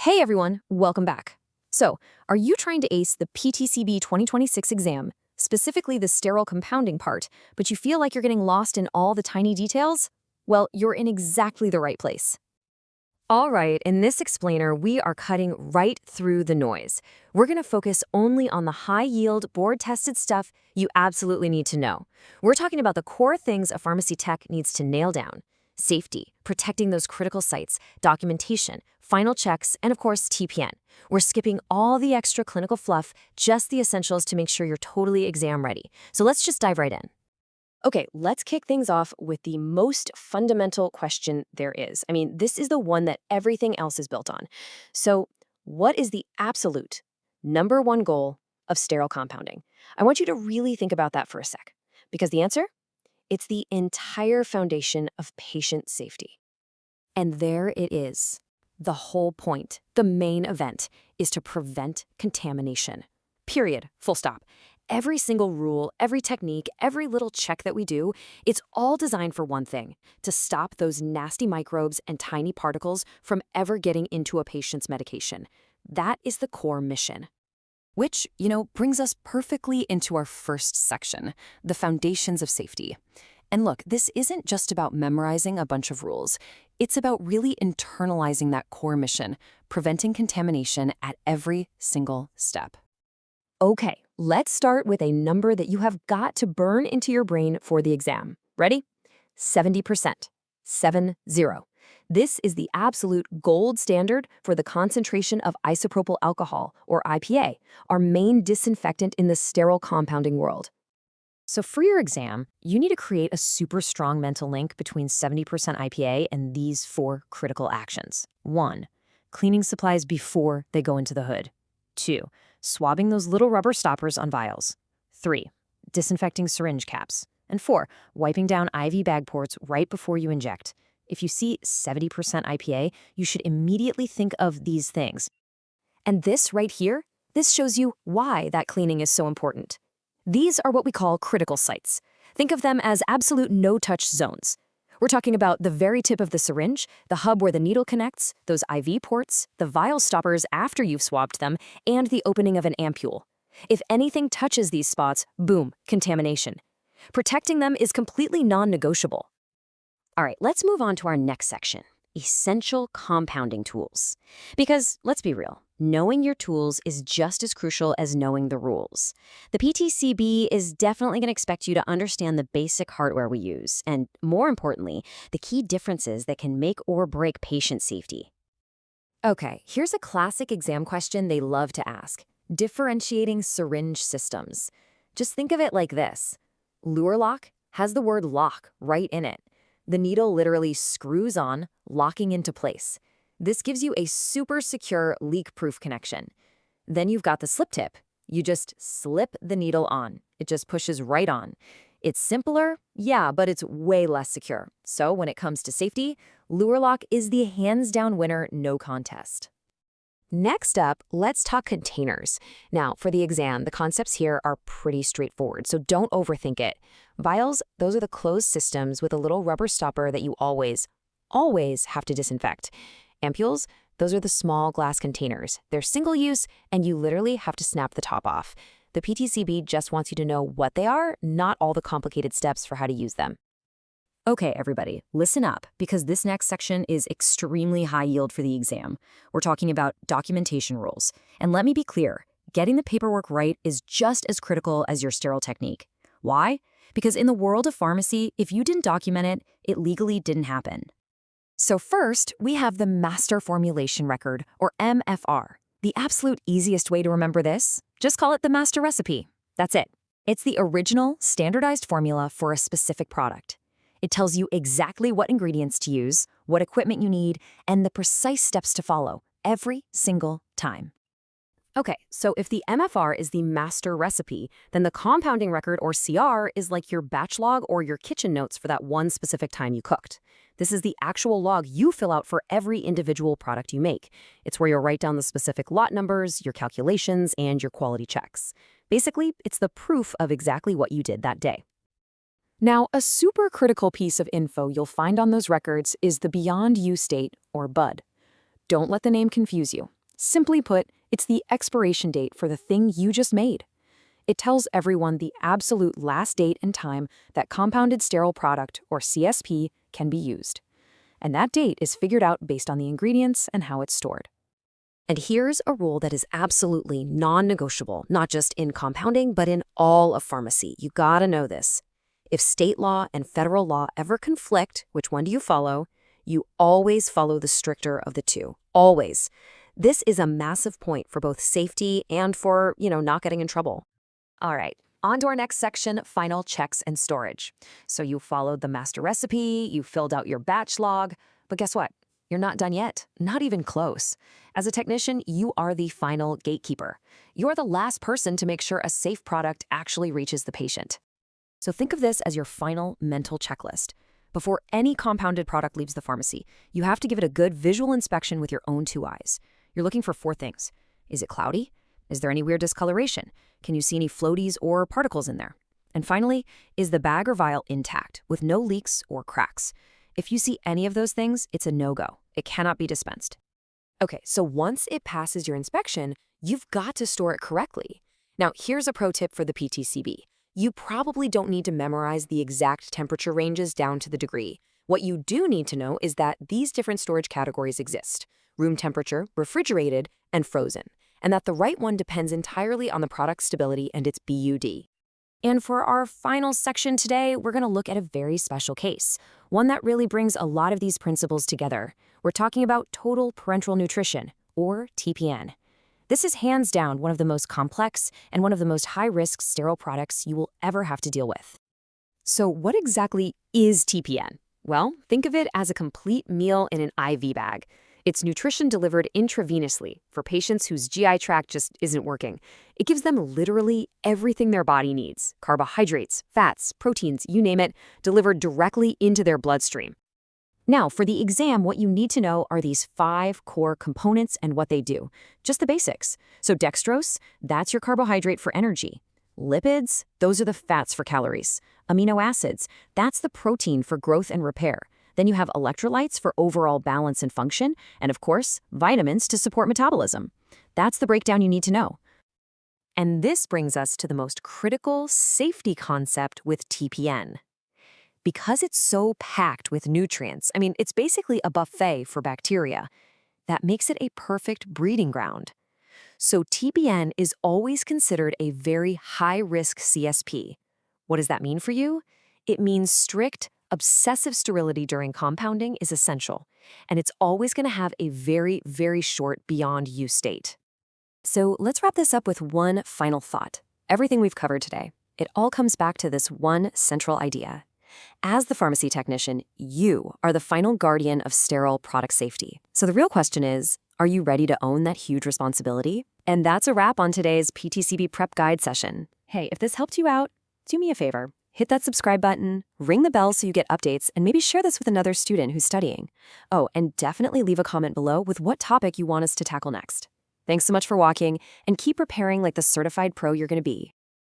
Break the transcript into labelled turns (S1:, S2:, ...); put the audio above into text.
S1: Hey everyone, welcome back. So, are you trying to ace the PTCB 2026 exam, specifically the sterile compounding part, but you feel like you're getting lost in all the tiny details? Well, you're in exactly the right place. All right, in this explainer, we are cutting right through the noise. We're going to focus only on the high-yield, board-tested stuff you absolutely need to know. We're talking about the core things a pharmacy tech needs to nail down: safety, protecting those critical sites, documentation, final checks, and of course, TPN. We're skipping all the extra clinical fluff, just the essentials to make sure you're totally exam ready. So let's just dive right in. Okay, let's kick things off with the most fundamental question there is. This is the one that everything else is built on. So, what is the absolute #1 goal of sterile compounding? I want you to really think about that for a sec, because the answer? It's the entire foundation of patient safety. And there it is. The whole point, the main event, is to prevent contamination. Period. Full stop. Every single rule, every technique, every little check that we do, it's all designed for one thing: to stop those nasty microbes and tiny particles from ever getting into a patient's medication. That is the core mission. Which, brings us perfectly into our first section, the foundations of safety. And look, this isn't just about memorizing a bunch of rules. It's about really internalizing that core mission, preventing contamination at every single step. Okay, let's start with a number that you have got to burn into your brain for the exam. Ready? 70%. 70. This is the absolute gold standard for the concentration of isopropyl alcohol, or IPA, our main disinfectant in the sterile compounding world. So for your exam, you need to create a super strong mental link between 70% IPA and these 4 critical actions. 1. Cleaning supplies before they go into the hood. 2. Swabbing those little rubber stoppers on vials. 3. Disinfecting syringe caps. And 4. Wiping down IV bag ports right before you inject. If you see 70% IPA, you should immediately think of these things. And this right here, this shows you why that cleaning is so important. These are what we call critical sites. Think of them as absolute no-touch zones. We're talking about the very tip of the syringe, the hub where the needle connects, those IV ports, the vial stoppers after you've swabbed them, and the opening of an ampule. If anything touches these spots, boom, contamination. Protecting them is completely non-negotiable. All right, let's move on to our next section: essential compounding tools. Because, let's be real, knowing your tools is just as crucial as knowing the rules. The PTCB is definitely going to expect you to understand the basic hardware we use, and more importantly, the key differences that can make or break patient safety. Okay, here's a classic exam question they love to ask: differentiating syringe systems. Just think of it like this. Luer-Lok has the word lock right in it. The needle literally screws on, locking into place. This gives you a super secure, leak-proof connection. Then you've got the slip tip. You just slip the needle on. It just pushes right on. It's simpler, yeah, but it's way less secure. So when it comes to safety, Luer-Lok is the hands-down winner, no contest. Next up, let's talk containers. Now, for the exam, the concepts here are pretty straightforward, so don't overthink it. Vials, those are the closed systems with a little rubber stopper that you always have to disinfect. Ampules, those are the small glass containers. They're single-use, and you literally have to snap the top off. The PTCB just wants you to know what they are, not all the complicated steps for how to use them. Okay, everybody, listen up, because this next section is extremely high yield for the exam. We're talking about documentation rules. And let me be clear, getting the paperwork right is just as critical as your sterile technique. Why? Because in the world of pharmacy, if you didn't document it, it legally didn't happen. So first, we have the Master Formulation Record, or MFR. The absolute easiest way to remember this? Just call it the master recipe. That's it. It's the original, standardized formula for a specific product. It tells you exactly what ingredients to use, what equipment you need, and the precise steps to follow every single time. Okay, so if the MFR is the master recipe, then the compounding record, or CR, is like your batch log or your kitchen notes for that one specific time you cooked. This is the actual log you fill out for every individual product you make. It's where you'll write down the specific lot numbers, your calculations, and your quality checks. Basically, it's the proof of exactly what you did that day. Now, a super critical piece of info you'll find on those records is the Beyond You State, or BUD. Don't let the name confuse you. Simply put, it's the expiration date for the thing you just made. It tells everyone the absolute last date and time that compounded sterile product, or CSP, can be used. And that date is figured out based on the ingredients and how it's stored. And here's a rule that is absolutely non-negotiable, not just in compounding, but in all of pharmacy. You gotta know this. If state law and federal law ever conflict, which one do you follow? You always follow the stricter of the two. Always. This is a massive point for both safety and for, not getting in trouble. All right, on to our next section, final checks and storage. So you followed the master recipe, you filled out your batch log, but guess what? You're not done yet, not even close. As a technician, you are the final gatekeeper. You're the last person to make sure a safe product actually reaches the patient. So think of this as your final mental checklist. Before any compounded product leaves the pharmacy, you have to give it a good visual inspection with your own 2 eyes. You're looking for 4 things. Is it cloudy? Is there any weird discoloration? Can you see any floaties or particles in there? And finally, is the bag or vial intact with no leaks or cracks? If you see any of those things, it's a no-go. It cannot be dispensed. Okay, so once it passes your inspection, you've got to store it correctly. Now, here's a pro tip for the PTCB. You probably don't need to memorize the exact temperature ranges down to the degree. What you do need to know is that these different storage categories exist: room temperature, refrigerated, and frozen, and that the right one depends entirely on the product's stability and its BUD. And for our final section today, we're going to look at a very special case, one that really brings a lot of these principles together. We're talking about Total Parenteral Nutrition, or TPN. This is hands down one of the most complex and one of the most high-risk sterile products you will ever have to deal with. So what exactly is TPN? Well, think of it as a complete meal in an IV bag. It's nutrition delivered intravenously for patients whose GI tract just isn't working. It gives them literally everything their body needs: carbohydrates, fats, proteins, you name it, delivered directly into their bloodstream. Now, for the exam, what you need to know are these 5 core components and what they do. Just the basics. So dextrose, that's your carbohydrate for energy. Lipids, those are the fats for calories. Amino acids, that's the protein for growth and repair. Then you have electrolytes for overall balance and function, and of course, vitamins to support metabolism. That's the breakdown you need to know. And this brings us to the most critical safety concept with TPN. Because it's so packed with nutrients, it's basically a buffet for bacteria. That makes it a perfect breeding ground. So TPN is always considered a very high-risk CSP. What does that mean for you? It means strict, obsessive sterility during compounding is essential, and it's always going to have a very, very short beyond use state. So let's wrap this up with one final thought. Everything we've covered today, it all comes back to this one central idea. As the pharmacy technician, you are the final guardian of sterile product safety. So the real question is, are you ready to own that huge responsibility? And that's a wrap on today's PTCB Prep Guide session. Hey, if this helped you out, do me a favor. Hit that subscribe button, ring the bell so you get updates, and maybe share this with another student who's studying. Oh, and definitely leave a comment below with what topic you want us to tackle next. Thanks so much for watching, and keep preparing like the certified pro you're going to be.